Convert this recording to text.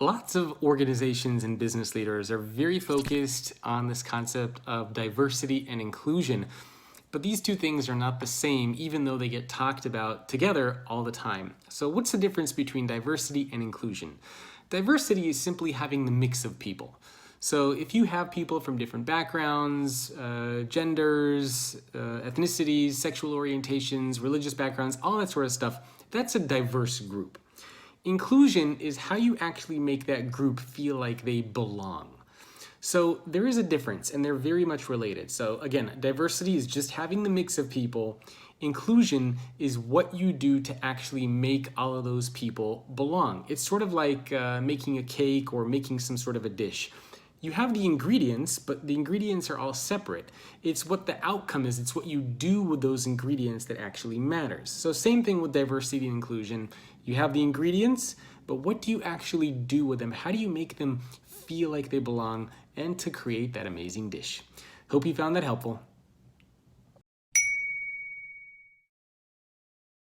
Lots of organizations and business leaders are very focused on this concept of diversity and inclusion. But these two things are not the same, even though they get talked about together all the time. So what's the difference between diversity and inclusion? Diversity is simply having the mix of people. So if you have people from different backgrounds, genders, ethnicities, sexual orientations, religious backgrounds, all that sort of stuff, that's a diverse group. Inclusion is how you actually make that group feel like they belong. So there is a difference, and they're very much related. So again, diversity is just having the mix of people. Inclusion is what you do to actually make all of those people belong. It's sort of like making a cake or making some sort of a dish. You have the ingredients, but the ingredients are all separate. It's what the outcome is. It's what you do with those ingredients that actually matters. So same thing with diversity and inclusion. You have the ingredients, but what do you actually do with them? How do you make them feel like they belong and to create that amazing dish? Hope you found that helpful.